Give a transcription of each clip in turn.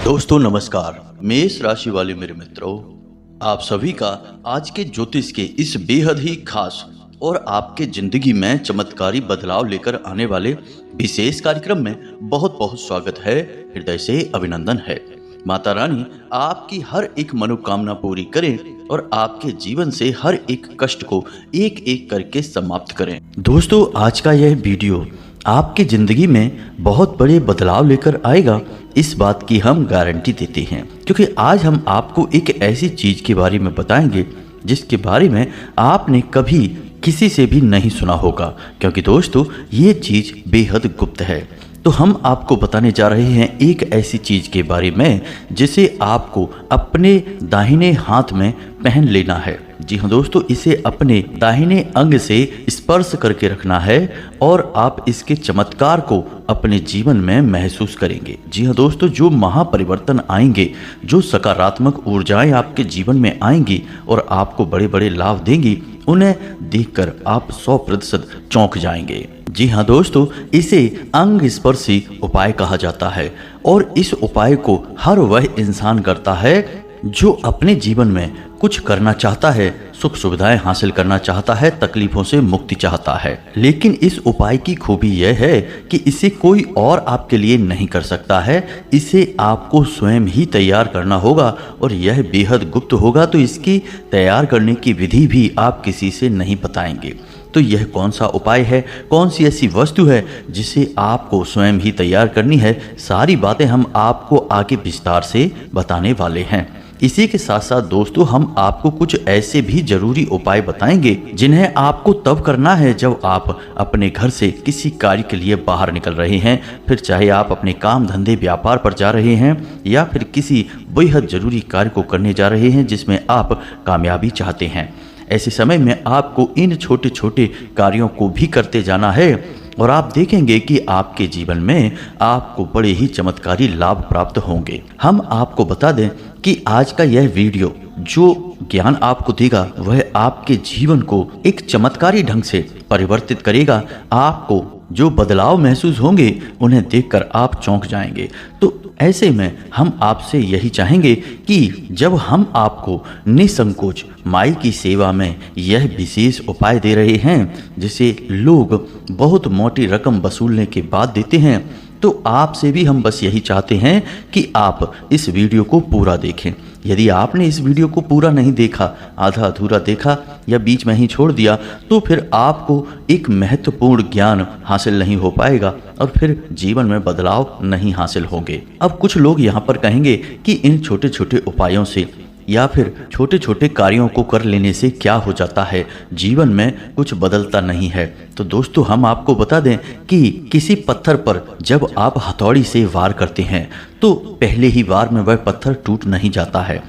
दोस्तों नमस्कार। मेष राशि वाले मेरे मित्रों, आप सभी का आज के ज्योतिष के इस बेहद ही खास और आपके जिंदगी में चमत्कारी बदलाव लेकर आने वाले विशेष कार्यक्रम में बहुत बहुत स्वागत है। हृदय से अभिनंदन है। माता रानी आपकी हर एक मनोकामना पूरी करें और आपके जीवन से हर एक कष्ट को एक एक करके समाप्त करें। दोस्तों, आज का यह वीडियो आपकी जिंदगी में बहुत बड़े बदलाव लेकर आएगा, इस बात की हम गारंटी देते हैं, क्योंकि आज हम आपको एक ऐसी चीज के बारे में बताएंगे जिसके बारे में आपने कभी किसी से भी नहीं सुना होगा, क्योंकि दोस्तों ये चीज बेहद गुप्त है। तो हम आपको बताने जा रहे हैं एक ऐसी चीज के बारे में जिसे आपको अपने दाहिने हाथ में पहन लेना है। जी हाँ दोस्तों, इसे अपने दाहिने अंग से स्पर्श करके रखना है और आप इसके चमत्कार को अपने जीवन में महसूस करेंगे। जी हाँ दोस्तों, जो महापरिवर्तन आएंगे, जो सकारात्मक ऊर्जाएं आपके जीवन में आएंगी और आपको बड़े बड़े लाभ देंगी, उन्हें देखकर आप 100% चौंक जाएंगे। जी हाँ दोस्तों, इसे अंग स्पर्शी उपाय कहा जाता है और इस उपाय को हर वह इंसान करता है जो अपने जीवन में कुछ करना चाहता है, सुख सुविधाएं हासिल करना चाहता है, तकलीफों से मुक्ति चाहता है। लेकिन इस उपाय की खूबी यह है कि इसे कोई और आपके लिए नहीं कर सकता है, इसे आपको स्वयं ही तैयार करना होगा और यह बेहद गुप्त होगा। तो इसकी तैयार करने की विधि भी आप किसी से नहीं बताएंगे। तो यह कौन सा उपाय है, कौन सी ऐसी वस्तु है जिसे आपको स्वयं ही तैयार करनी है, सारी बातें हम आपको आगे विस्तार से बताने वाले हैं। इसी के साथ साथ दोस्तों, हम आपको कुछ ऐसे भी जरूरी उपाय बताएंगे जिन्हें आपको तब करना है जब आप अपने घर से किसी कार्य के लिए बाहर निकल रहे हैं, फिर चाहे आप अपने काम धंधे व्यापार पर जा रहे हैं या फिर किसी बेहद जरूरी कार्य को करने जा रहे हैं जिसमें आप कामयाबी चाहते हैं। ऐसे समय में आपको इन छोटे छोटे कार्यों को भी करते जाना है और आप देखेंगे कि आपके जीवन में आपको बड़े ही चमत्कारी लाभ प्राप्त होंगे। हम आपको बता दें कि आज का यह वीडियो जो ज्ञान आपको देगा वह आपके जीवन को एक चमत्कारी ढंग से परिवर्तित करेगा। आपको जो बदलाव महसूस होंगे उन्हें देखकर आप चौंक जाएंगे। तो ऐसे में हम आपसे यही चाहेंगे कि जब हम आपको निसंकोच माई की सेवा में यह विशेष उपाय दे रहे हैं जिसे लोग बहुत मोटी रकम वसूलने के बाद देते हैं, तो आपसे भी हम बस यही चाहते हैं कि आप इस वीडियो को पूरा देखें। यदि आपने इस वीडियो को पूरा नहीं देखा, आधा अधूरा देखा या बीच में ही छोड़ दिया, तो फिर आपको एक महत्वपूर्ण ज्ञान हासिल नहीं हो पाएगा और फिर जीवन में बदलाव नहीं हासिल होंगे। अब कुछ लोग यहाँ पर कहेंगे कि इन छोटे छोटे उपायों से या फिर छोटे छोटे कार्यों को कर लेने से क्या हो जाता है, जीवन में कुछ बदलता नहीं है। तो दोस्तों, हम आपको बता दें कि किसी पत्थर पर जब आप हथौड़ी से वार करते हैं तो पहले ही वार में वह पत्थर टूट नहीं जाता है।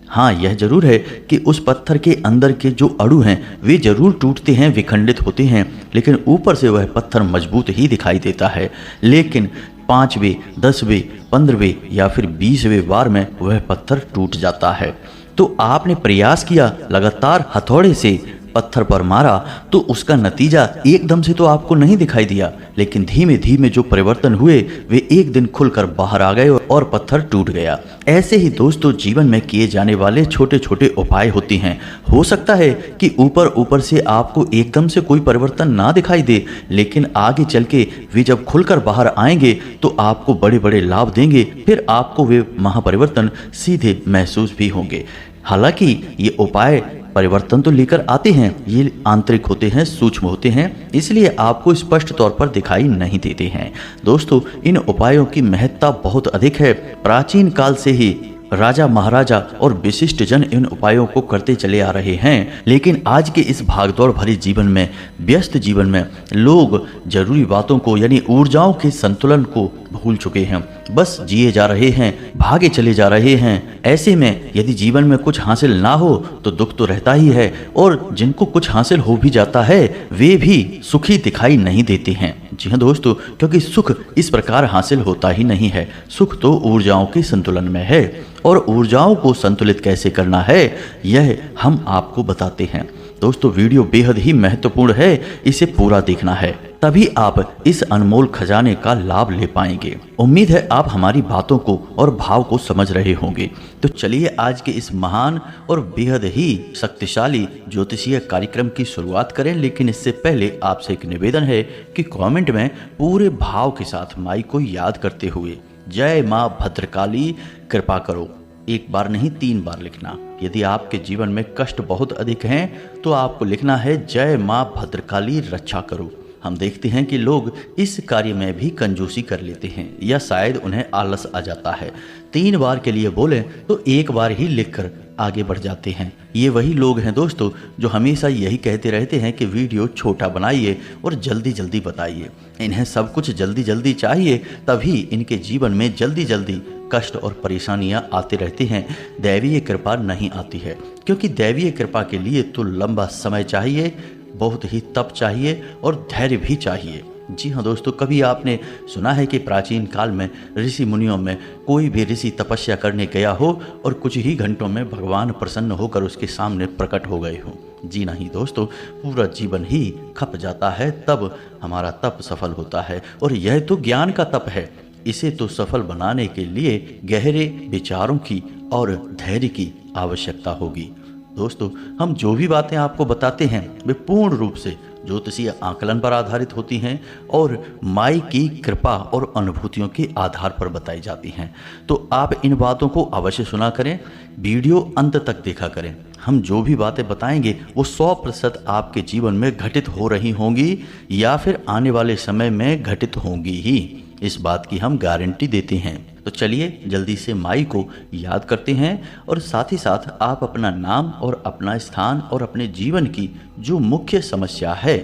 हाँ, यह जरूर है कि उस पत्थर के अंदर के जो अणु हैं वे जरूर टूटते हैं, विखंडित होते हैं, लेकिन ऊपर से वह पत्थर मजबूत ही दिखाई देता है। लेकिन 5वें, 10वें, 15वें या फिर 20वें वार में वह पत्थर टूट जाता है। तो आपने प्रयास किया, लगातार हथौड़े से पत्थर पर मारा, तो उसका नतीजा एकदम से तो आपको नहीं दिखाई दिया, लेकिन धीमे धीमे जो परिवर्तन हुए वे एक दिन खुलकर बाहर आ गए और पत्थर टूट गया। ऐसे ही दोस्तों, जीवन में किए जाने वाले छोटे छोटे उपाय होते हैं। हो सकता है कि ऊपर ऊपर से आपको एकदम से कोई परिवर्तन ना दिखाई दे, लेकिन आगे चल के वे जब खुलकर बाहर आएंगे तो आपको बड़े बड़े लाभ देंगे, फिर आपको वे महापरिवर्तन सीधे महसूस भी होंगे। हालांकि ये उपाय परिवर्तन तो लेकर आते हैं, ये आंतरिक होते हैं, सूक्ष्म होते हैं, इसलिए आपको स्पष्ट तौर पर दिखाई नहीं देते हैं। दोस्तों, इन उपायों की महत्ता बहुत अधिक है। प्राचीन काल से ही राजा महाराजा और विशिष्ट जन इन उपायों को करते चले आ रहे हैं, लेकिन आज के इस भागदौड़ भरे जीवन में, व्यस्त जीवन में लोग जरूरी बातों को यानी ऊर्जाओं के संतुलन को भूल चुके हैं, बस जिए जा रहे हैं, भागे चले जा रहे हैं। ऐसे में यदि जीवन में कुछ हासिल ना हो तो दुख तो रहता ही है, और जिनको कुछ हासिल हो भी जाता है वे भी सुखी दिखाई नहीं देते हैं। जी हाँ दोस्तों, क्योंकि सुख इस प्रकार हासिल होता ही नहीं है। सुख तो ऊर्जाओं के संतुलन में है, और ऊर्जाओं को संतुलित कैसे करना है यह हम आपको बताते हैं। दोस्तों, वीडियो बेहद ही महत्वपूर्ण है, इसे पूरा देखना है। तभी आप इस अनमोल खजाने का लाभ ले पाएंगे। उम्मीद है आप हमारी बातों को और भाव को समझ रहे होंगे। तो चलिए आज के इस महान और बेहद ही शक्तिशाली ज्योतिषीय कार्यक्रम की शुरुआत करें। लेकिन इससे पहले आपसे एक निवेदन है कि कमेंट में पूरे भाव के साथ माई को याद करते हुए जय माँ भद्रकाली कृपा करो एक बार नहीं 3 बार लिखना। यदि आपके जीवन में कष्ट बहुत अधिक हैं तो आपको लिखना है जय माँ भद्रकाली रक्षा करो। हम देखते हैं कि लोग इस कार्य में भी कंजूसी कर लेते हैं या शायद उन्हें आलस आ जाता है। 3 बार के लिए बोले तो 1 बार ही लिखकर आगे बढ़ जाते हैं। ये वही लोग हैं दोस्तों जो हमेशा यही कहते रहते हैं कि वीडियो छोटा बनाइए और जल्दी जल्दी बताइए। इन्हें सब कुछ जल्दी जल्दी चाहिए, तभी इनके जीवन में जल्दी जल्दी कष्ट और परेशानियां आते रहते हैं। दैवीय कृपा नहीं आती है, क्योंकि दैवीय कृपा के लिए तो लंबा समय चाहिए, बहुत ही तप चाहिए और धैर्य भी चाहिए। जी हाँ दोस्तों, कभी आपने सुना है कि प्राचीन काल में ऋषि मुनियों में कोई भी ऋषि तपस्या करने गया हो और कुछ ही घंटों में भगवान प्रसन्न होकर उसके सामने प्रकट हो गए हों? जी नहीं दोस्तों, पूरा जीवन ही खप जाता है, तब हमारा तप सफल होता है। और यह तो ज्ञान का तप है। इसे तो सफल बनाने के लिए गहरे विचारों की और धैर्य की आवश्यकता होगी। दोस्तों, हम जो भी बातें आपको बताते हैं वे पूर्ण रूप से ज्योतिषीय आकलन पर आधारित होती हैं और माई की कृपा और अनुभूतियों के आधार पर बताई जाती हैं। तो आप इन बातों को अवश्य सुना करें, वीडियो अंत तक देखा करें। हम जो भी बातें बताएंगे वो 100% आपके जीवन में घटित हो रही होंगी या फिर आने वाले समय में घटित होंगी ही, इस बात की हम गारंटी देते हैं। तो चलिए जल्दी से माई को याद करते हैं और साथ ही साथ आप अपना नाम और अपना स्थान और अपने जीवन की जो मुख्य समस्या है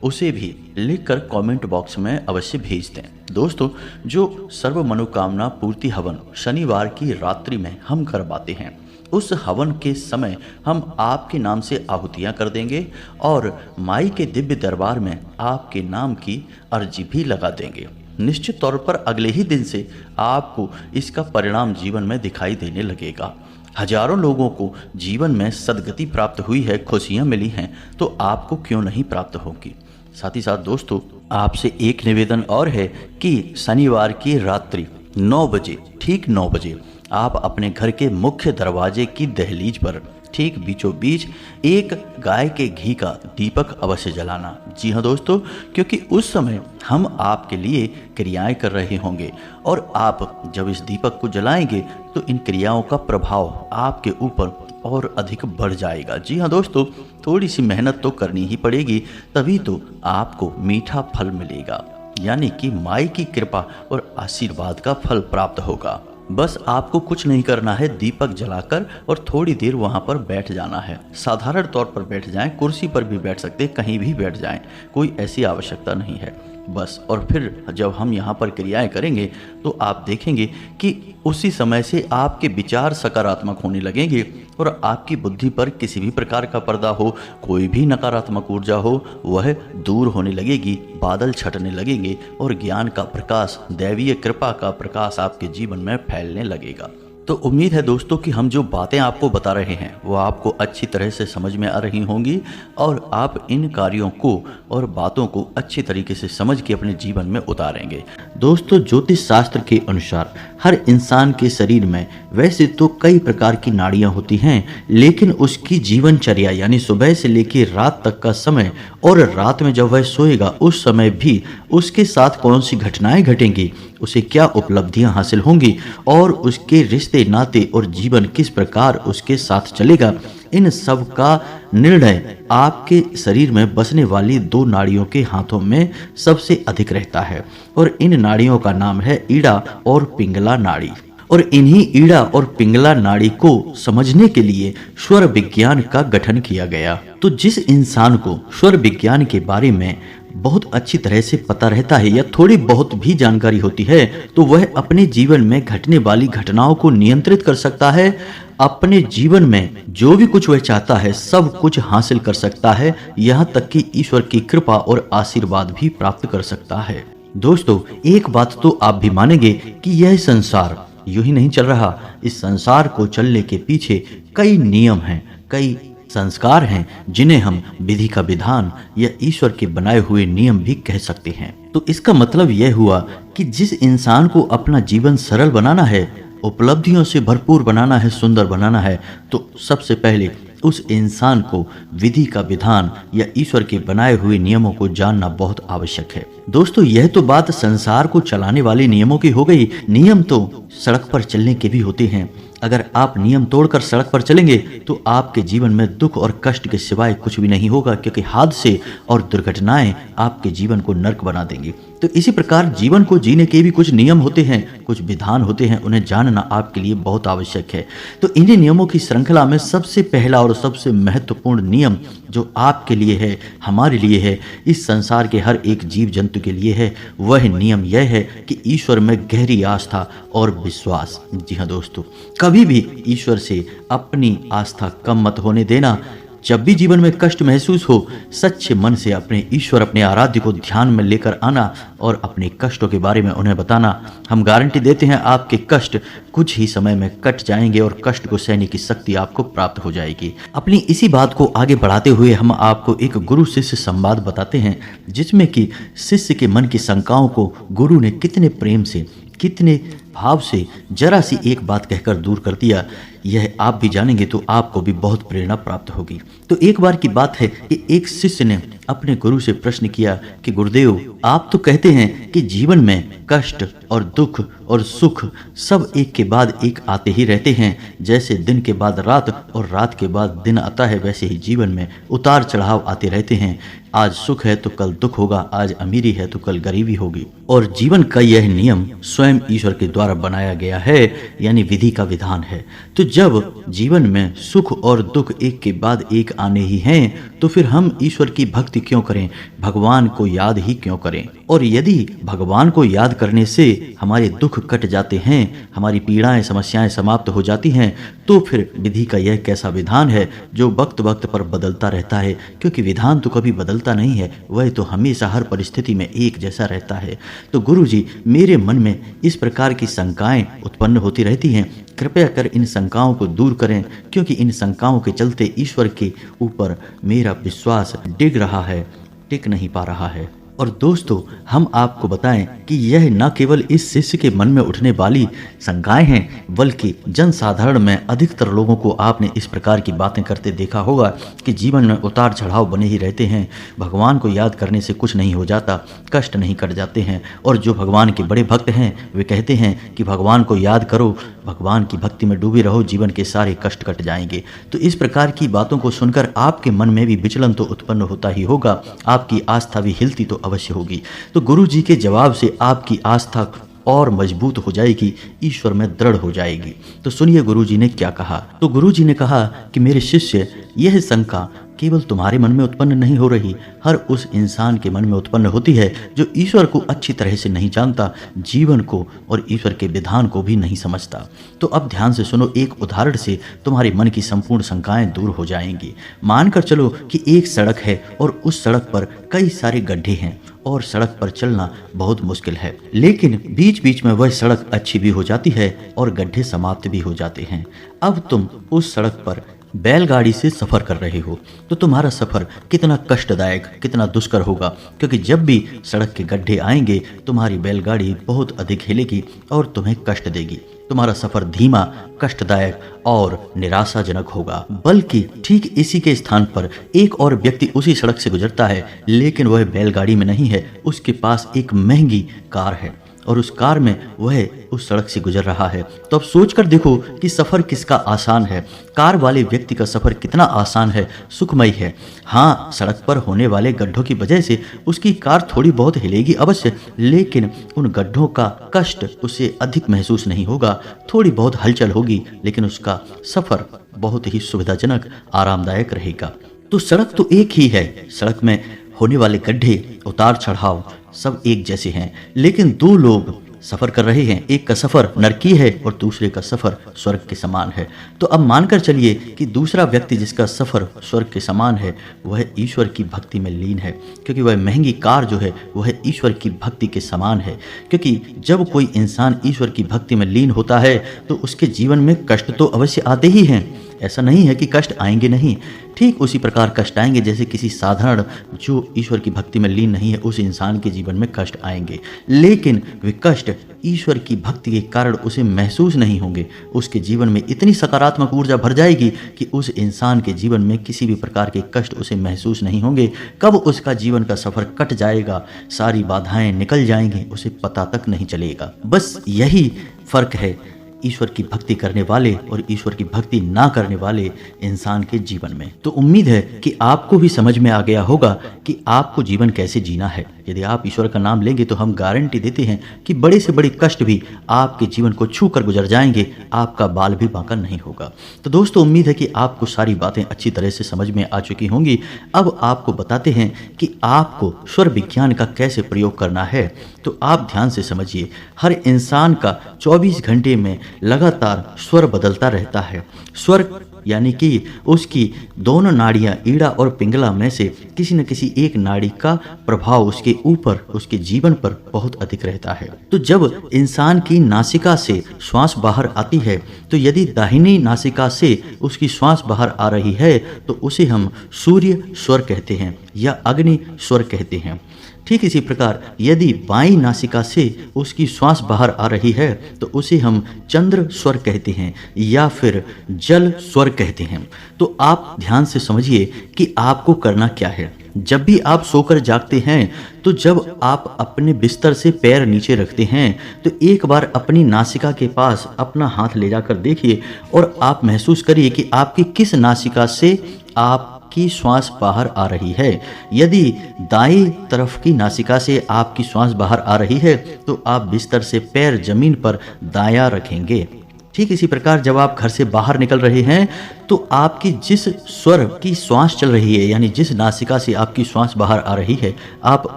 उसे भी लिखकर कमेंट बॉक्स में अवश्य भेज दें। दोस्तों, जो सर्व मनोकामना पूर्ति हवन शनिवार की रात्रि में हम करवाते हैं, उस हवन के समय हम आपके नाम से आहुतियाँ कर देंगे और माई के दिव्य दरबार में आपके नाम की अर्जी भी लगा देंगे। निश्चित तौर पर अगले ही दिन से आपको इसका परिणाम जीवन में दिखाई देने लगेगा। हजारों लोगों को जीवन में सद्गति प्राप्त हुई है, खुशियां मिली हैं, तो आपको क्यों नहीं प्राप्त होगी। साथ ही साथ दोस्तों, आपसे एक निवेदन और है कि शनिवार की रात्रि 9 बजे, ठीक 9 बजे आप अपने घर के मुख्य दरवाजे की दहलीज पर ठीक बीचों बीच एक गाय के घी का दीपक अवश्य जलाना। जी हाँ दोस्तों, क्योंकि उस समय हम आपके लिए क्रियाएं कर रहे होंगे और आप जब इस दीपक को जलाएंगे तो इन क्रियाओं का प्रभाव आपके ऊपर और अधिक बढ़ जाएगा। जी हाँ दोस्तों, थोड़ी सी मेहनत तो करनी ही पड़ेगी, तभी तो आपको मीठा फल मिलेगा, यानी कि माई की कृपा और आशीर्वाद का फल प्राप्त होगा। बस आपको कुछ नहीं करना है, दीपक जलाकर और थोड़ी देर वहाँ पर बैठ जाना है। साधारण तौर पर बैठ जाएं, कुर्सी पर भी बैठ सकते, कहीं भी बैठ जाएं, कोई ऐसी आवश्यकता नहीं है बस। और फिर जब हम यहाँ पर क्रियाएं करेंगे तो आप देखेंगे कि उसी समय से आपके विचार सकारात्मक होने लगेंगे और आपकी बुद्धि पर किसी भी प्रकार का पर्दा हो, कोई भी नकारात्मक ऊर्जा हो, वह दूर होने लगेगी, बादल छटने लगेंगे और ज्ञान का प्रकाश, दैवीय कृपा का प्रकाश आपके जीवन में फैलने लगेगा। तो उम्मीद है दोस्तों कि हम जो बातें आपको बता रहे हैं वो आपको अच्छी तरह से समझ में आ रही होंगी और आप इन कार्यों को और बातों को अच्छी तरीके से समझ के अपने जीवन में उतारेंगे। दोस्तों, ज्योतिष शास्त्र के अनुसार हर इंसान के शरीर में वैसे तो कई प्रकार की नाड़ियां होती हैं, लेकिन उसकी जीवनचर्या यानी सुबह से लेकर रात तक का समय और रात में जब वह सोएगा उस समय भी उसके साथ कौन सी घटनाएं घटेंगी, उसे क्या उपलब्धियां हासिल होंगी और उसके रिश्ते नाते और जीवन किस प्रकार उसके साथ चलेगा, इन सब का निर्णय आपके शरीर में बसने वाली 2 नाड़ियों के हाथों में सबसे अधिक रहता है और इन नाड़ियों का नाम है ईड़ा और पिंगला नाड़ी। और इन्हीं ईड़ा और पिंगला नाड़ी को समझने के लिए स्वर विज्ञान का गठन किया गया। तो जिस इंसान को स्वर विज्ञान के बारे में बहुत अच्छी तरह से पता रहता है या थोड़ी बहुत भी जानकारी होती है, तो वह अपने जीवन में घटने वाली घटनाओं को नियंत्रित कर सकता है, अपने जीवन में जो भी कुछ वह चाहता है सब कुछ हासिल कर सकता है, यहाँ तक कि ईश्वर की कृपा और आशीर्वाद भी प्राप्त कर सकता है। दोस्तों, एक बात तो आप भी मानेंगे कि यह संसार यूं ही नहीं चल रहा। इस संसार को चलने के पीछे कई नियम हैं, कई संस्कार हैं जिन्हें हम विधि का विधान या ईश्वर के बनाए हुए नियम भी कह सकते हैं। तो इसका मतलब यह हुआ कि जिस इंसान को अपना जीवन सरल बनाना है, उपलब्धियों से भरपूर बनाना है, सुंदर बनाना है, तो सबसे पहले उस इंसान को विधि का विधान या ईश्वर के बनाए हुए नियमों को जानना बहुत आवश्यक है। दोस्तों, यह तो बात संसार को चलाने वाले नियमों की हो गई। नियम तो सड़क पर चलने के भी होते हैं। अगर आप नियम तोड़कर सड़क पर चलेंगे तो आपके जीवन में दुख और कष्ट के सिवाय कुछ भी नहीं होगा, क्योंकि हादसे और दुर्घटनाएं आपके जीवन को नर्क बना देंगी। तो इसी प्रकार जीवन को जीने के भी कुछ नियम होते हैं, कुछ विधान होते हैं, उन्हें जानना आपके लिए बहुत आवश्यक है। तो इन्हीं नियमों की श्रृंखला में सबसे पहला और सबसे महत्वपूर्ण नियम जो आपके लिए है, हमारे लिए है, इस संसार के हर एक जीव जंतु के लिए है, वह नियम यह है कि ईश्वर में गहरी आस्था और विश्वास। जी हाँ दोस्तों, कभी भी ईश्वर से अपनी आस्था कम मत होने देना। जब भी जीवन में कष्ट महसूस हो, सच्चे मन से अपने ईश्वर, अपने आराध्य को ध्यान में लेकर आना और अपने कष्टों के बारे में उन्हें बताना। हम गारंटी देते हैं आपके कष्ट कुछ ही समय में कट जाएंगे और कष्ट को सहने की शक्ति आपको प्राप्त हो जाएगी। अपनी इसी बात को आगे बढ़ाते हुए हम आपको एक गुरु शिष्य संवाद बताते हैं, जिसमें कि शिष्य के मन की शंकाओं को गुरु ने कितने प्रेम से, कितने भाव से जरा सी एक बात कहकर दूर कर दिया। यह आप भी जानेंगे तो आपको भी बहुत प्रेरणा प्राप्त होगी। तो एक बार की बात है कि एक शिष्य ने अपने गुरु से प्रश्न किया कि गुरुदेव, आप तो कहते हैं कि जीवन में कष्ट और दुख और सुख सब एक के बाद एक आते ही रहते हैं। जैसे दिन के बाद रात और रात के बाद दिन आता है, वैसे ही जीवन में उतार चढ़ाव आते रहते हैं। आज सुख है तो कल दुख होगा, आज अमीरी है तो कल गरीबी होगी। और जीवन का यह नियम स्वयं ईश्वर के द्वारा बनाया गया है, यानी विधि का विधान है। तो जब जीवन में सुख और दुख एक के बाद एक आने ही हैं, तो फिर हम ईश्वर की भक्ति क्यों करें, भगवान को याद ही क्यों करें। और यदि भगवान को याद करने से हमारे दुख कट जाते हैं, हमारी पीड़ाएं, समस्याएं समाप्त हो जाती हैं, तो फिर विधि का यह कैसा विधान है जो वक्त वक्त पर बदलता रहता है। क्योंकि विधान तो कभी बदलता नहीं है, वह तो हमेशा हर परिस्थिति में एक जैसा रहता है। तो गुरु जी, मेरे मन में इस प्रकार की शंकाएं उत्पन्न होती रहती हैं, कृपया कर इन शंकाओं को दूर करें, क्योंकि इन शंकाओं के चलते ईश्वर के ऊपर मेरा विश्वास डिग रहा है, टिक नहीं पा रहा है। और दोस्तों, हम आपको बताएं कि यह न केवल इस शिष्य के मन में उठने वाली शंकाएं हैं, बल्कि जनसाधारण में अधिकतर लोगों को आपने इस प्रकार की बातें करते देखा होगा कि जीवन में उतार चढ़ाव बने ही रहते हैं, भगवान को याद करने से कुछ नहीं हो जाता, कष्ट नहीं कट जाते हैं। और जो भगवान के बड़े भक्त हैं वे कहते हैं कि भगवान को याद करो, भगवान की भक्ति में डूबे रहो, जीवन के सारे कष्ट कट जाएंगे। तो इस प्रकार की बातों को सुनकर आपके मन में भी विचलन तो उत्पन्न होता ही होगा, आपकी आस्था भी हिलती तो अवश्य होगी। तो गुरु जी के जवाब से आपकी आस्था और मजबूत हो जाएगी, ईश्वर में दृढ़ हो जाएगी। तो सुनिए गुरु जी ने क्या कहा। तो गुरु जी ने कहा कि मेरे शिष्य, यह शंका केवल तुम्हारे मन में उत्पन्न नहीं हो रही, हर उस इंसान के मन में उत्पन्न होती है जो ईश्वर को अच्छी तरह से नहीं जानता, जीवन को और ईश्वर के विधान को भी नहीं समझता। तो अब ध्यान से सुनो, एक उदाहरण से तुम्हारे मन की संपूर्ण शंकाएं दूर हो जाएंगी। मानकर चलो कि एक सड़क है और उस सड़क पर कई सारे गड्ढे हैं और सड़क पर चलना बहुत मुश्किल है, लेकिन बीच बीच में वह सड़क अच्छी भी हो जाती है और गड्ढे समाप्त भी हो जाते हैं। अब तुम उस सड़क पर बैलगाड़ी से सफर कर रहे हो, तो तुम्हारा सफर कितना कष्टदायक, कितना दुष्कर होगा, क्योंकि जब भी सड़क के गड्ढे आएंगे तुम्हारी बैलगाड़ी बहुत अधिक हिलेगी और तुम्हें कष्ट देगी। तुम्हारा सफर धीमा, कष्टदायक और निराशाजनक होगा। बल्कि ठीक इसी के स्थान पर एक और व्यक्ति उसी सड़क से गुजरता है, लेकिन वह बैलगाड़ी में नहीं है, उसके पास एक महंगी कार है और उस कार में वह उस सड़क से गुजर रहा है। तो अब सोच कर देखो कि सफ़र किसका आसान है। कार वाले व्यक्ति का सफ़र कितना आसान है, सुखमय है। हाँ, सड़क पर होने वाले गड्ढों की वजह से उसकी कार थोड़ी बहुत हिलेगी अवश्य, लेकिन उन गड्ढों का कष्ट उसे अधिक महसूस नहीं होगा। थोड़ी बहुत हलचल होगी, लेकिन उसका सफ़र बहुत ही सुविधाजनक, आरामदायक रहेगा। तो सड़क तो एक ही है, सड़क में होने वाले गड्ढे, उतार चढ़ाव सब एक जैसे हैं, लेकिन दो लोग सफर कर रहे हैं, एक का सफर नरकीय है और दूसरे का सफर स्वर्ग के समान है। तो अब मानकर चलिए कि दूसरा व्यक्ति जिसका सफर स्वर्ग के समान है वह ईश्वर की भक्ति में लीन है, क्योंकि वह महंगी कार जो है वह ईश्वर की भक्ति के समान है। क्योंकि जब कोई इंसान ईश्वर की भक्ति में लीन होता है तो उसके जीवन में कष्ट तो अवश्य आते ही हैं, ऐसा नहीं है कि कष्ट आएंगे नहीं, ठीक उसी प्रकार कष्ट आएंगे जैसे किसी साधारण जो ईश्वर की भक्ति में लीन नहीं है उस इंसान के जीवन में कष्ट आएंगे, लेकिन वे कष्ट ईश्वर की भक्ति के कारण उसे महसूस नहीं होंगे। उसके जीवन में इतनी सकारात्मक ऊर्जा भर जाएगी कि उस इंसान के जीवन में किसी भी प्रकार के कष्ट उसे महसूस नहीं होंगे। कब उसका जीवन का सफर कट जाएगा, सारी बाधाएं निकल जाएंगी, उसे पता तक नहीं चलेगा। बस यही फर्क है ईश्वर की भक्ति करने वाले और ईश्वर की भक्ति ना करने वाले इंसान के जीवन में। तो उम्मीद है कि आपको भी समझ में आ गया होगा कि आपको जीवन कैसे जीना है। यदि आप ईश्वर का नाम लेंगे तो हम गारंटी देते हैं कि बड़े से बड़े कष्ट भी आपके जीवन को छू कर गुजर जाएंगे, आपका बाल भी बांका नहीं होगा। तो दोस्तों, उम्मीद है कि आपको सारी बातें अच्छी तरह से समझ में आ चुकी होंगी। अब आपको बताते हैं कि आपको स्वर विज्ञान का कैसे प्रयोग करना है। तो आप ध्यान से समझिए, हर इंसान का 24 घंटे में लगातार स्वर बदलता रहता है। स्वर यानी कि उसकी दोनों नाड़ियां ईड़ा और पिंगला में से किसी न किसी एक नाड़ी का प्रभाव उसके ऊपर, उसके जीवन पर बहुत अधिक रहता है। तो जब इंसान की नासिका से श्वास बाहर आती है, तो यदि दाहिनी नासिका से उसकी श्वास बाहर आ रही है तो उसे हम सूर्य स्वर कहते हैं या अग्नि स्वर कहते हैं। ठीक इसी प्रकार यदि बाईं नासिका से उसकी श्वास बाहर आ रही है तो उसे हम चंद्र स्वर कहते हैं या फिर जल स्वर कहते हैं। तो आप ध्यान से समझिए कि आपको करना क्या है। जब भी आप सोकर जागते हैं तो जब आप अपने बिस्तर से पैर नीचे रखते हैं तो एक बार अपनी नासिका के पास अपना हाथ ले जाकर देखिए और आप महसूस करिए कि आपकी किस नासिका से आप की श्वास बाहर आ रही है। यदि दाईं तरफ की नासिका से आपकी श्वास बाहर आ रही है तो आप बिस्तर से पैर जमीन पर दायां रखेंगे। ठीक इसी प्रकार जब आप घर से बाहर निकल रहे हैं तो आपकी जिस स्वर की श्वास चल रही है, यानी जिस नासिका से आपकी श्वास बाहर आ रही है, आप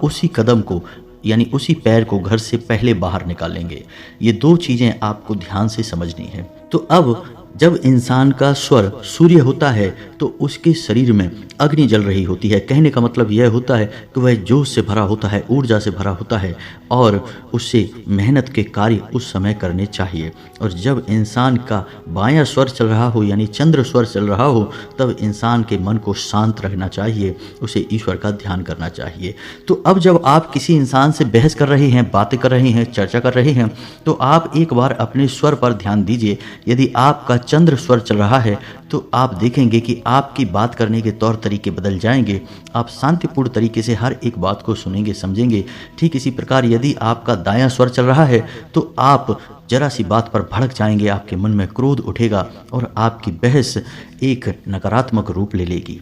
उसी कदम को यानी उसी पैर को घर से पहले बाहर निकालेंगे। ये दो चीजें आपको ध्यान से समझनी है। तो अब जब इंसान का स्वर सूर्य होता है तो उसके शरीर में अग्नि जल रही होती है। कहने का मतलब यह होता है कि वह जोश से भरा होता है, ऊर्जा से भरा होता है और उससे मेहनत के कार्य उस समय करने चाहिए। और जब इंसान का बायां स्वर चल रहा हो यानी चंद्र स्वर चल रहा हो तब इंसान के मन को शांत रखना चाहिए, उसे ईश्वर का ध्यान करना चाहिए। तो अब जब आप किसी इंसान से बहस कर रहे हैं, बातें कर रहे हैं, चर्चा कर रहे हैं तो आप एक बार अपने स्वर पर ध्यान दीजिए। यदि आपका चंद्र स्वर चल रहा है तो आप देखेंगे कि आपकी बात करने के तौर तरीके बदल जाएंगे। आप शांतिपूर्ण तरीके से हर एक बात को सुनेंगे, समझेंगे। ठीक इसी प्रकार यदि आपका दायां स्वर चल रहा है तो आप जरा सी बात पर भड़क जाएंगे, आपके मन में क्रोध उठेगा और आपकी बहस एक नकारात्मक रूप ले लेगी।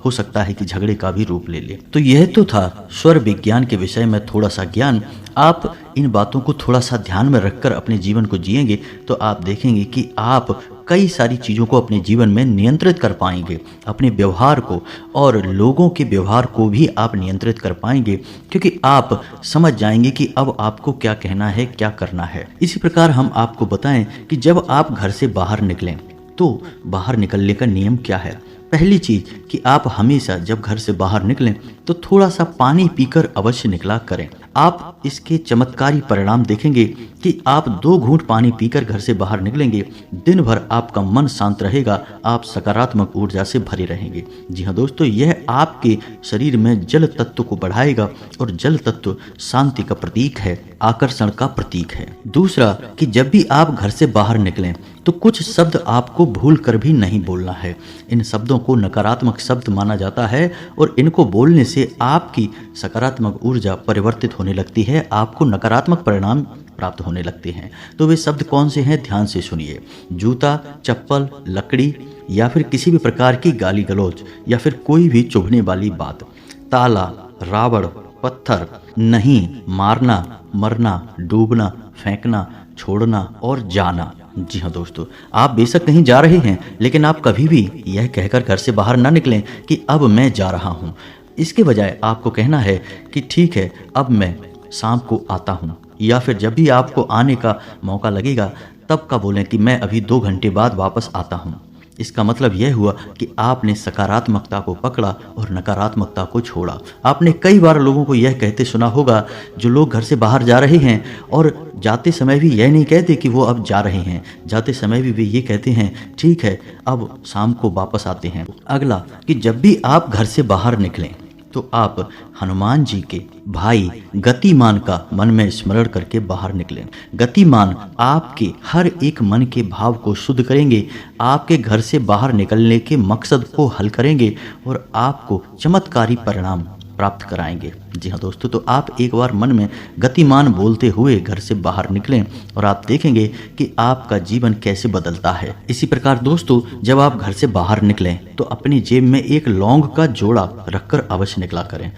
हो सकता है कि झगड़े का भी रूप ले ले। तो यह तो था स्वर विज्ञान के विषय में थोड़ा सा ज्ञान। आप इन बातों को थोड़ा सा ध्यान में रखकर अपने जीवन को जिएंगे तो आप देखेंगे कि आप कई सारी चीज़ों को अपने जीवन में नियंत्रित कर पाएंगे। अपने व्यवहार को और लोगों के व्यवहार को भी आप नियंत्रित कर पाएंगे, क्योंकि आप समझ जाएंगे कि अब आपको क्या कहना है, क्या करना है। इसी प्रकार हम आपको बताएं कि जब आप घर से बाहर निकलें तो बाहर निकलने का नियम क्या है। पहली चीज कि आप हमेशा जब घर से बाहर निकलें तो थोड़ा सा पानी पीकर अवश्य निकला करें। आप इसके चमत्कारी परिणाम देखेंगे कि आप 2 घूंट पानी पीकर घर से बाहर निकलेंगे, दिन भर आपका मन शांत रहेगा, आप सकारात्मक ऊर्जा से भरे रहेंगे। जी हाँ दोस्तों, यह आपके शरीर में जल तत्व को बढ़ाएगा और जल तत्व शांति का प्रतीक है, आकर्षण का प्रतीक है। दूसरा कि जब भी आप घर से बाहर निकलें तो कुछ शब्द आपको भूल कर भी नहीं बोलना है। इन शब्दों को नकारात्मक शब्द माना जाता है और इनको बोलने से आपकी सकारात्मक ऊर्जा परिवर्तित होने लगती है, आपको नकारात्मक परिणाम प्राप्त होने लगते हैं। तो वे शब्द कौन से हैं, ध्यान से सुनिए। जूता, चप्पल, लकड़ी या फिर किसी भी प्रकार की गाली गलौज या फिर कोई भी चुभने वाली बात, ताला, रावण, पत्थर, नहीं, मारना, मरना, डूबना, फेंकना, छोड़ना और जाना। जी हाँ दोस्तों, आप बेशक कहीं जा रहे हैं लेकिन आप कभी भी यह कहकर घर से बाहर ना निकलें कि अब मैं जा रहा हूँ। इसके बजाय आपको कहना है कि ठीक है, अब मैं शाम को आता हूँ, या फिर जब भी आपको आने का मौका लगेगा तब का बोलें कि मैं अभी 2 घंटे बाद वापस आता हूँ। इसका मतलब यह हुआ कि आपने सकारात्मकता को पकड़ा और नकारात्मकता को छोड़ा। आपने कई बार लोगों को यह कहते सुना होगा, जो लोग घर से बाहर जा रहे हैं और जाते समय भी यह नहीं कहते कि वो अब जा रहे हैं, जाते समय भी वे ये कहते हैं ठीक है अब शाम को वापस आते हैं। अगला कि जब भी आप घर से बाहर निकलें तो आप हनुमान जी के भाई गतिमान का मन में स्मरण करके बाहर निकलें। गतिमान आपके हर एक मन के भाव को शुद्ध करेंगे, आपके घर से बाहर निकलने के मकसद को हल करेंगे और आपको चमत्कारी परिणाम प्राप्त कराएंगे। जी हाँ दोस्तों, तो आप एक बार मन में गतिमान बोलते हुए घर से बाहर निकलें और आप देखेंगे कि आपका जीवन कैसे बदलता है। इसी प्रकार दोस्तों, जब आप घर से बाहर निकलें तो अपनी जेब में एक लौंग का जोड़ा रखकर अवश्य निकला करें।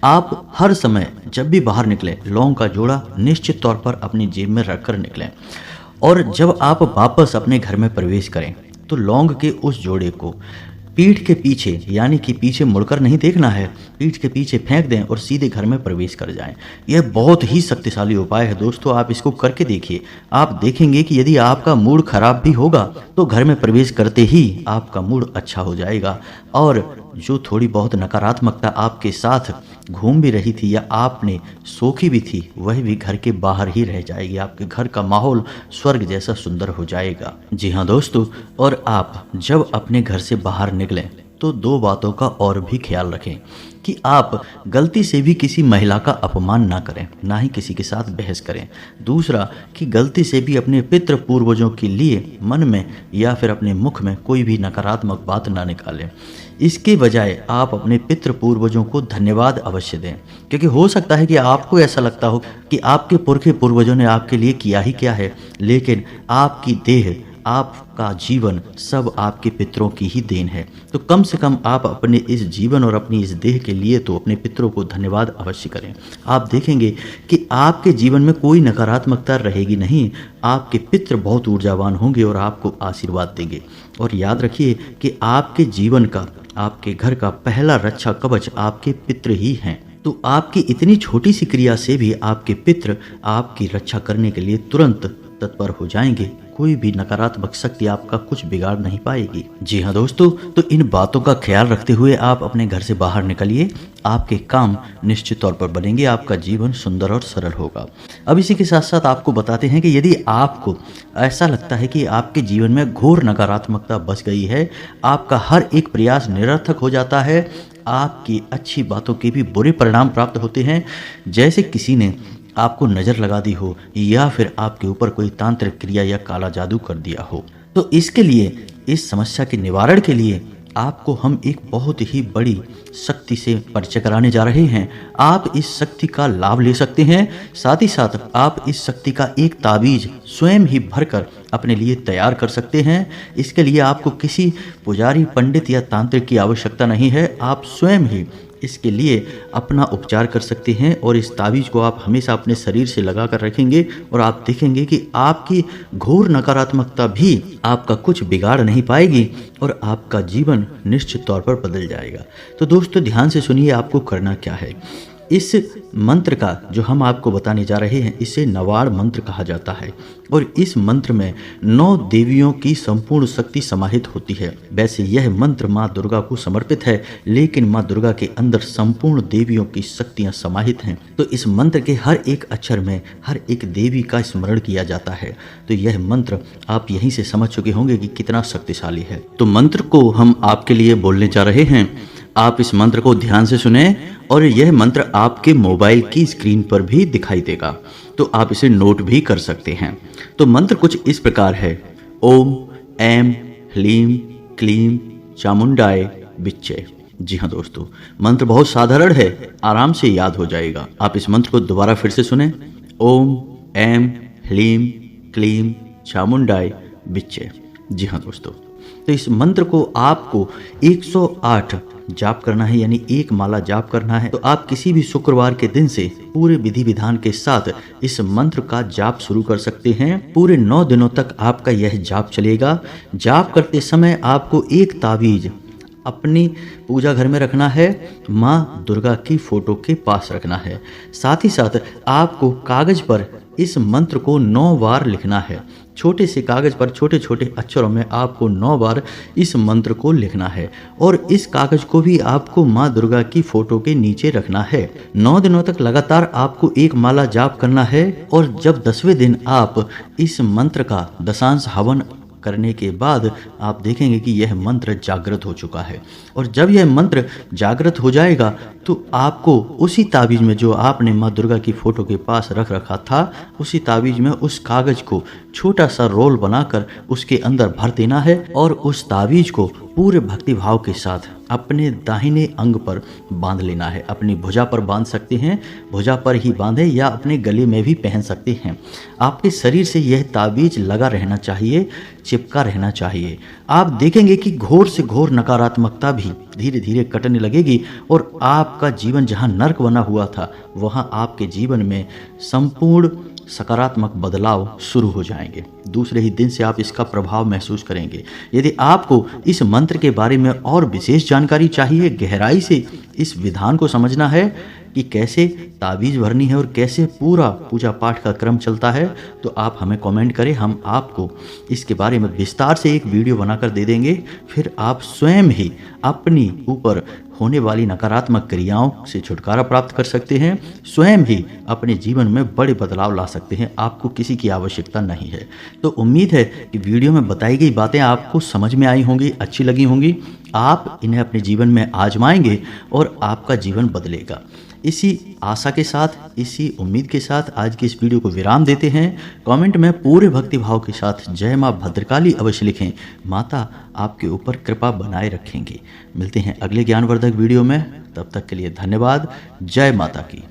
आप हर समय जब भी बाहर निकलें लौंग का जोड़ा निश्चित तौर पर अपनी जेब में रखकर निकलें और जब आप वापस अपने घर में प्रवेश करें तो लौंग के उस जोड़े को पीठ के पीछे, यानी कि पीछे मुड़कर नहीं देखना है, पीठ के पीछे फेंक दें और सीधे घर में प्रवेश कर जाएं। यह बहुत ही शक्तिशाली उपाय है दोस्तों, आप इसको करके देखिए। आप देखेंगे कि यदि आपका मूड खराब भी होगा तो घर में प्रवेश करते ही आपका मूड अच्छा हो जाएगा और जो थोड़ी बहुत नकारात्मकता आपके साथ घूम भी रही थी या आपने सोखी भी थी वह भी घर के बाहर ही रह जाएगी। आपके घर का माहौल स्वर्ग जैसा सुंदर हो जाएगा। जी हाँ दोस्तों, और आप जब अपने घर से बाहर निकलें तो दो बातों का और भी ख्याल रखें कि आप गलती से भी किसी महिला का अपमान ना करें, ना ही किसी के साथ बहस करें। दूसरा कि गलती से भी अपने पितृ पूर्वजों के लिए मन में या फिर अपने मुख में कोई भी नकारात्मक बात ना निकालें। इसके बजाय आप अपने पितृ पूर्वजों को धन्यवाद अवश्य दें, क्योंकि हो सकता है कि आपको ऐसा लगता हो कि आपके पुरखे पूर्वजों ने आपके लिए किया ही क्या है, लेकिन आपकी देह, आपका जीवन सब आपके पितरों की ही देन है। तो कम से कम आप अपने इस जीवन और अपनी इस देह के लिए तो अपने पितरों को धन्यवाद अवश्य करें। आप देखेंगे कि आपके जीवन में कोई नकारात्मकता रहेगी नहीं, आपके पितृ बहुत ऊर्जावान होंगे और आपको आशीर्वाद देंगे। और याद रखिए कि आपके जीवन का, आपके घर का पहला रक्षा कवच आपके पितृ ही हैं। तो आपकी इतनी छोटी सी क्रिया से भी आपके पितृ आपकी रक्षा करने के लिए तुरंत तत्पर हो जाएंगे। कोई भी नकारात्मक शक्ति आपका कुछ बिगाड़ नहीं पाएगी। जी हाँ दोस्तों, तो इन बातों का ख्याल रखते हुए आप अपने घर से बाहर निकलिए, आपके काम निश्चित तौर पर बनेंगे, आपका जीवन सुंदर और सरल होगा। अब इसी के साथ साथ आपको बताते हैं कि यदि आपको ऐसा लगता है कि आपके जीवन में घोर नकारात्मकता बस गई है, आपका हर एक प्रयास निरर्थक हो जाता है, आपकी अच्छी बातों के भी बुरे परिणाम प्राप्त होते हैं, जैसे किसी ने आपको नज़र लगा दी हो या फिर आपके ऊपर कोई तांत्रिक क्रिया या काला जादू कर दिया हो, तो इसके लिए, इस समस्या के निवारण के लिए आपको हम एक बहुत ही बड़ी शक्ति से परिचय कराने जा रहे हैं। आप इस शक्ति का लाभ ले सकते हैं, साथ ही साथ आप इस शक्ति का एक ताबीज स्वयं ही भरकर अपने लिए तैयार कर सकते हैं। इसके लिए आपको किसी पुजारी, पंडित या तांत्रिक की आवश्यकता नहीं है, आप स्वयं ही इसके लिए अपना उपचार कर सकते हैं और इस ताबीज को आप हमेशा अपने शरीर से लगा कर रखेंगे और आप देखेंगे कि आपकी घोर नकारात्मकता भी आपका कुछ बिगाड़ नहीं पाएगी और आपका जीवन निश्चित तौर पर बदल जाएगा। तो दोस्तों ध्यान से सुनिए, आपको करना क्या है। इस मंत्र का जो हम आपको बताने जा रहे हैं, इसे नवाड़ मंत्र कहा जाता है और इस मंत्र में 9 देवियों की संपूर्ण शक्ति समाहित होती है। वैसे यह मंत्र माँ दुर्गा को समर्पित है, लेकिन माँ दुर्गा के अंदर संपूर्ण देवियों की शक्तियाँ समाहित हैं। तो इस मंत्र के हर एक अक्षर में हर एक देवी का स्मरण किया जाता है। तो यह मंत्र आप यहीं से समझ चुके होंगे कि कितना शक्तिशाली है। तो मंत्र को हम आपके लिए बोलने जा रहे हैं, आप इस मंत्र को ध्यान से सुने और यह मंत्र आपके मोबाइल की स्क्रीन पर भी दिखाई देगा, तो आप इसे नोट भी कर सकते हैं। तो मंत्र कुछ इस प्रकार है, ओम ऐं ह्लीं क्लीं चामुंडाय विच्चे। जी हाँ दोस्तों, मंत्र बहुत साधारण है, आराम से याद हो जाएगा। आप इस मंत्र को दोबारा फिर से सुने, ओम ऐं ह्लीं क्लीं चामुंडाय विच्चे। जी हाँ दोस्तों, तो इस मंत्र को आपको 108 जाप करना है, यानी एक माला जाप करना है। तो आप किसी भी शुक्रवार के दिन से पूरे विधि विधान के साथ इस मंत्र का जाप शुरू कर सकते हैं। पूरे 9 दिनों तक आपका यह जाप चलेगा। जाप करते समय आपको एक ताबीज अपनी पूजा घर में रखना है, माँ दुर्गा की फोटो के पास रखना है। साथ ही साथ आपको कागज पर इस मंत्र को 9 बार लिखना है। छोटे से कागज़ पर छोटे छोटे अक्षरों में आपको 9 बार इस मंत्र को लिखना है और इस कागज़ को भी आपको माँ दुर्गा की फोटो के नीचे रखना है। 9 दिनों तक लगातार आपको एक माला जाप करना है और जब 10वें दिन आप इस मंत्र का दशांश हवन करने के बाद आप देखेंगे कि यह मंत्र जागृत हो चुका है और जब यह मंत्र जागृत हो जाएगा तो आपको उसी ताबीज में जो आपने माँ दुर्गा की फोटो के पास रख रखा था उसी ताबीज में उस कागज को छोटा सा रोल बनाकर उसके अंदर भर देना है और उस ताबीज को पूरे भक्ति भाव के साथ अपने दाहिने अंग पर बांध लेना है। अपनी भुजा पर बांध सकते हैं, भुजा पर ही बांधे या अपने गले में भी पहन सकते हैं। आपके शरीर से यह ताबीज लगा रहना चाहिए, चिपका रहना चाहिए। आप देखेंगे कि घोर से घोर नकारात्मकता भी धीरे धीरे कटने लगेगी और आपका जीवन जहां नर्क बना हुआ था वहां आपके जीवन में संपूर्ण सकारात्मक बदलाव शुरू हो जाएंगे। दूसरे ही दिन से आप इसका प्रभाव महसूस करेंगे। यदि आपको इस मंत्र के बारे में और विशेष जानकारी चाहिए, गहराई से इस विधान को समझना है कि कैसे ताबीज़ भरनी है और कैसे पूरा पूजा पाठ का क्रम चलता है, तो आप हमें कमेंट करें, हम आपको इसके बारे में विस्तार से एक वीडियो बनाकर दे देंगे। फिर आप स्वयं ही अपनी ऊपर होने वाली नकारात्मक क्रियाओं से छुटकारा प्राप्त कर सकते हैं, स्वयं ही अपने जीवन में बड़े बदलाव ला सकते हैं। आपको किसी की आवश्यकता नहीं है। तो उम्मीद है कि वीडियो में बताई गई बातें आपको समझ में आई होंगी, अच्छी लगी होंगी। आप इन्हें अपने जीवन में आजमाएंगे और आपका जीवन बदलेगा। इसी आशा के साथ, इसी उम्मीद के साथ आज की इस वीडियो को विराम देते हैं। कमेंट में पूरे भक्ति भाव के साथ जय माँ भद्रकाली अवश्य लिखें। माता आपके ऊपर कृपा बनाए रखेंगी। मिलते हैं अगले ज्ञानवर्धक वीडियो में, तब तक के लिए धन्यवाद। जय माता की।